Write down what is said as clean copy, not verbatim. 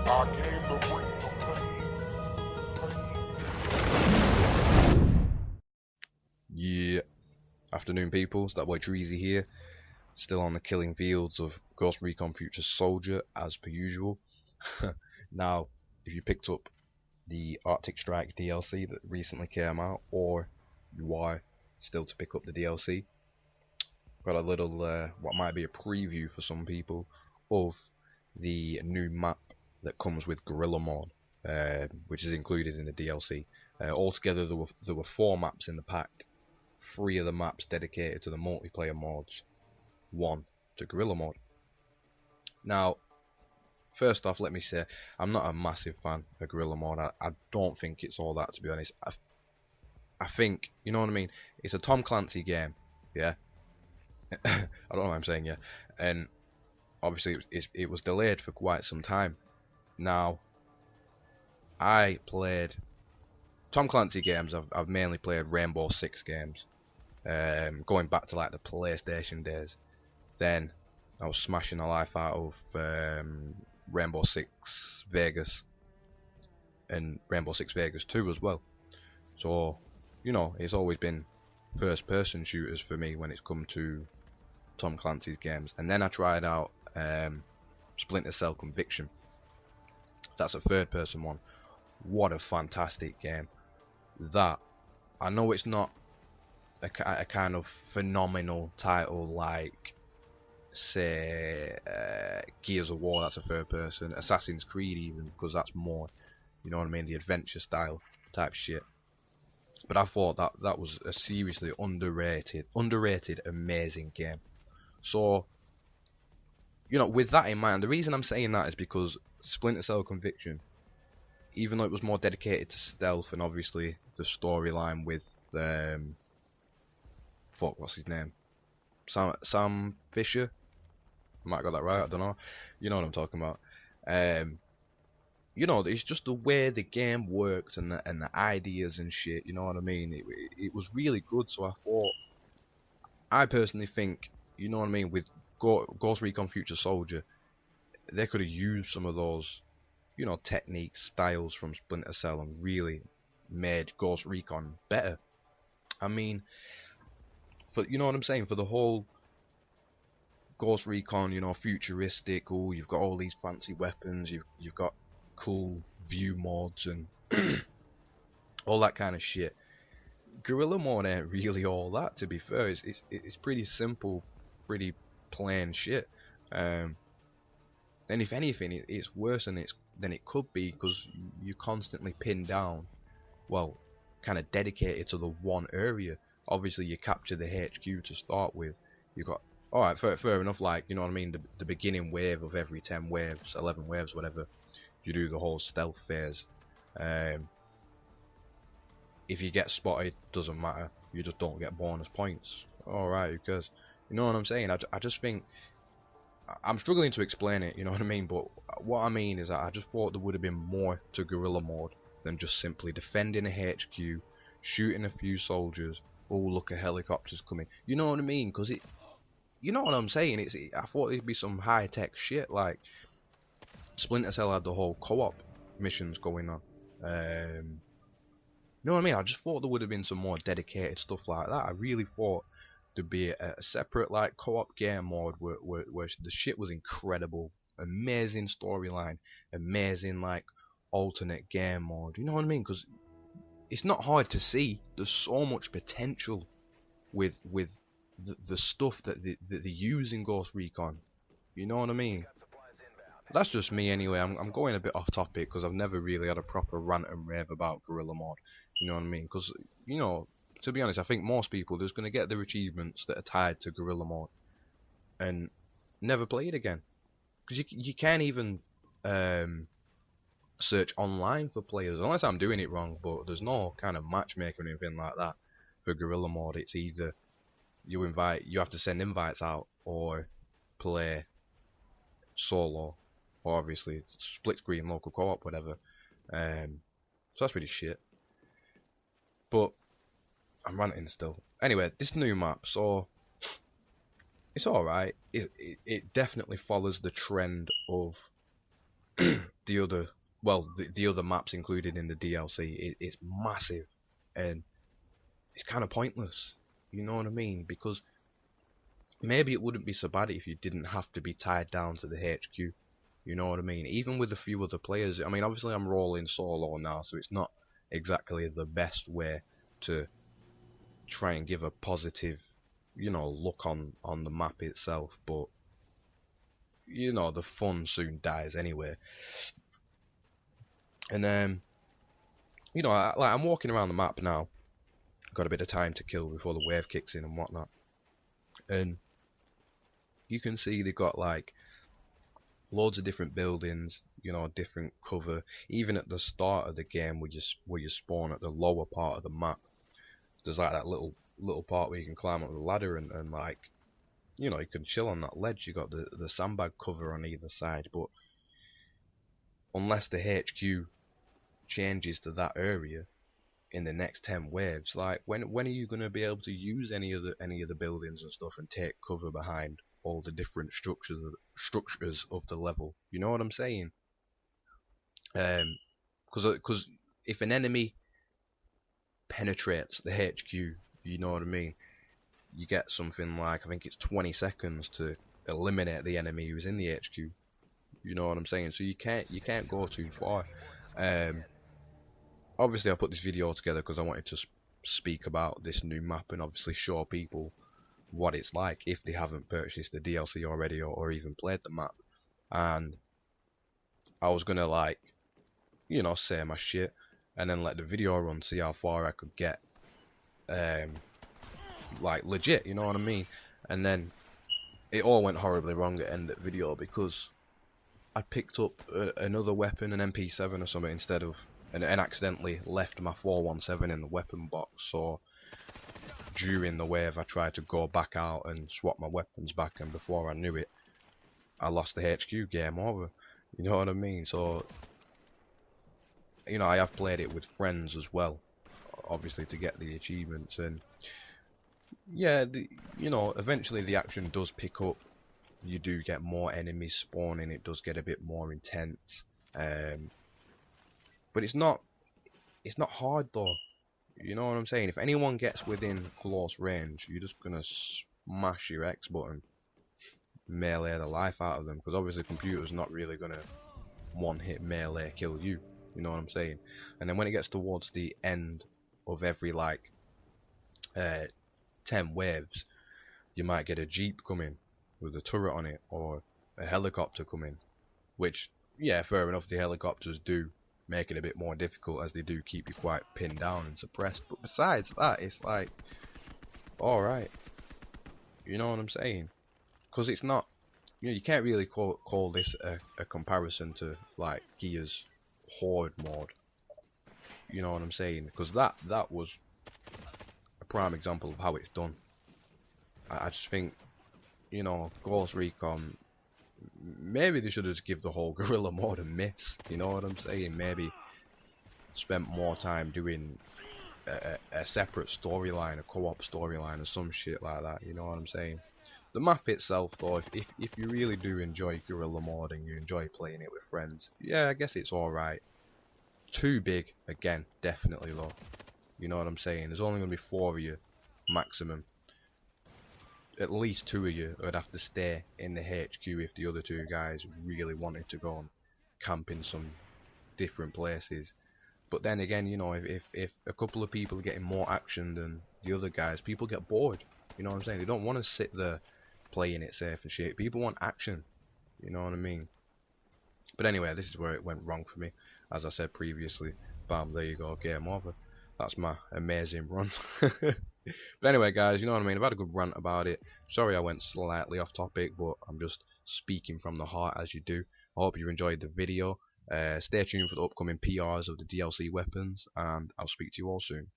I came to bring the pain. Yeah, afternoon people, it's that boy Treezy here, still on the killing fields of Ghost Recon Future Soldier as per usual. Now, if you picked up the Arctic Strike DLC that recently came out, or you are still to pick up the DLC, got a little, what might be a preview for some people, of the new map that comes with Guerrilla Mode, which is included in the DLC. Altogether there were 4 maps in the pack. 3 of the maps dedicated to the multiplayer modes, 1 to Guerrilla Mode. Now, first off, let me say, I'm not a massive fan of Guerrilla Mode. I don't think it's all that, to be honest. I think, you know what I mean? It's a Tom Clancy game, yeah? I don't know what I'm saying, yeah? And obviously it was delayed for quite some time. Now, I played Tom Clancy games. I've mainly played Rainbow Six games, going back to like the PlayStation days. Then I was smashing the life out of Rainbow Six Vegas and Rainbow Six Vegas 2 as well. So, you know, it's always been first person shooters for me when it's come to Tom Clancy's games. And then I tried out Splinter Cell Conviction. That's a third person one. What a fantastic game. That, I know it's not a kind of phenomenal title like, say, Gears of War, that's a third person, Assassin's Creed even, because that's more, you know what I mean, the adventure style type shit. But I thought that was a seriously underrated amazing game. So, you know, with that in mind, the reason I'm saying that is because Splinter Cell Conviction, even though it was more dedicated to stealth and obviously the storyline with fuck, what's his name? Sam Fisher? I might have got that right, I don't know. You know what I'm talking about. You know, it's just the way the game worked and the ideas and shit, you know what I mean? It was really good, so I personally think, you know what I mean, with Ghost Recon Future Soldier, they could have used some of those, you know, techniques, styles from Splinter Cell and really made Ghost Recon better. I mean, for, you know what I'm saying, for the whole Ghost Recon, you know, futuristic, oh, you've got all these fancy weapons, you've got cool view mods and all that kind of shit. Guerrilla Mode ain't really all that, to be fair. It's pretty simple, pretty plain shit. And if anything, it's worse than it could be, because you're constantly pinned down, well, kind of dedicated to the one area. Obviously, you capture the HQ to start with. You got, alright, fair enough, like, you know what I mean, the beginning wave of every 10 waves, 11 waves, whatever, you do the whole stealth phase. If you get spotted, doesn't matter, you just don't get bonus points. Alright, because, you know what I'm saying, I just think, I'm struggling to explain it, you know what I mean, but what I mean is that I just thought there would have been more to Guerrilla Mode than just simply defending a HQ, shooting a few soldiers, oh look, a helicopter's coming, you know what I mean, because it, you know what I'm saying, I thought it'd be some high-tech shit, like Splinter Cell had the whole co-op missions going on. You know what I mean? I just thought there would have been some more dedicated stuff like that. I really thought there'd be a separate like co-op game mode where the shit was incredible, amazing storyline, amazing like alternate game mode. You know what I mean? Because it's not hard to see. There's so much potential with the stuff that they use in Ghost Recon. You know what I mean? That's just me anyway. I'm going a bit off topic because I've never really had a proper rant and rave about Guerrilla Mode. You know what I mean? Because, you know, to be honest, I think most people are just going to get their achievements that are tied to Guerrilla Mode and never play it again. Because you can't even search online for players, unless I'm doing it wrong, but there's no kind of matchmaking or anything like that for Guerrilla Mode. It's either you have to send invites out or play solo, or obviously split screen local co-op, whatever. So that's pretty shit. But I'm ranting still. Anyway, this new map, so it's alright. It definitely follows the trend of the other, well, the other maps included in the DLC is massive, and it's kind of pointless. You know what I mean? Because maybe it wouldn't be so bad if you didn't have to be tied down to the HQ. You know what I mean? Even with a few other players. I mean, obviously I'm rolling solo now, so it's not exactly the best way to try and give a positive, look on the map itself. But the fun soon dies anyway. And I'm walking around the map now. Got a bit of time to kill before the wave kicks in and whatnot. And you can see they've got like loads of different buildings, different cover. Even at the start of the game, where you spawn at the lower part of the map, there's like that little part where you can climb up the ladder and like, you can chill on that ledge. You got the sandbag cover on either side, but unless the HQ changes to that area in the next 10 waves, like when are you going to be able to use any of the buildings and stuff and take cover behind all the different structures of the level? You know what I'm saying? Because if an enemy penetrates the HQ, you know what I mean, you get something like, I think it's 20 seconds to eliminate the enemy who's in the HQ. You know what I'm saying? So you can't go too far. Obviously I put this video together because I wanted to speak about this new map and obviously show people what it's like if they haven't purchased the DLC already or even played the map. And I was gonna like, say my shit and then let the video run, see how far I could get, like legit, you know what I mean? And then it all went horribly wrong at the end of the video because I picked up another weapon, an MP7 or something, instead of, and accidentally left my 417 in the weapon box. So during the wave I tried to go back out and swap my weapons back, and before I knew it I lost the HQ. Game over. You know what I mean? So I have played it with friends as well, obviously, to get the achievements. And yeah, eventually the action does pick up. You do get more enemies spawning. It does get a bit more intense, but it's not hard though. You know what I'm saying? If anyone gets within close range, you're just gonna smash your X button, melee the life out of them, because obviously the computer's not really gonna one-hit melee kill you. You know what I'm saying? And then when it gets towards the end of every like 10 waves, you might get a jeep coming with a turret on it, or a helicopter coming, which, yeah, fair enough, the helicopters do make it a bit more difficult, as they do keep you quite pinned down and suppressed. But besides that, it's like, alright, you know what I'm saying? Because it's not, you can't really call this a comparison to like Gears Horde mode. You know what I'm saying? Because that was a prime example of how it's done. I just think, Ghost Recon, maybe they should have just give the whole Guerrilla Mode a miss. You know what I'm saying? Maybe spent more time doing a separate storyline, a co-op storyline, or some shit like that. You know what I'm saying? The map itself, though, if you really do enjoy Guerrilla Mode and you enjoy playing it with friends, yeah, I guess it's alright. Too big, again, definitely though. You know what I'm saying? There's only going to be 4 of you, maximum. At least 2 of you would have to stay in the HQ if the other 2 guys really wanted to go and camp in some different places. But then again, if a couple of people are getting more action than the other guys, people get bored. You know what I'm saying? They don't want to sit there playing it safe and shit. People want action. You know what I mean? But anyway, this is where it went wrong for me. As I said previously, bam, there you go, game over. That's my amazing run. But anyway, guys, you know what I mean? I've had a good rant about it. Sorry I went slightly off topic, but I'm just speaking from the heart, as you do. I hope you enjoyed the video. Stay tuned for the upcoming PRs of the DLC weapons, and I'll speak to you all soon.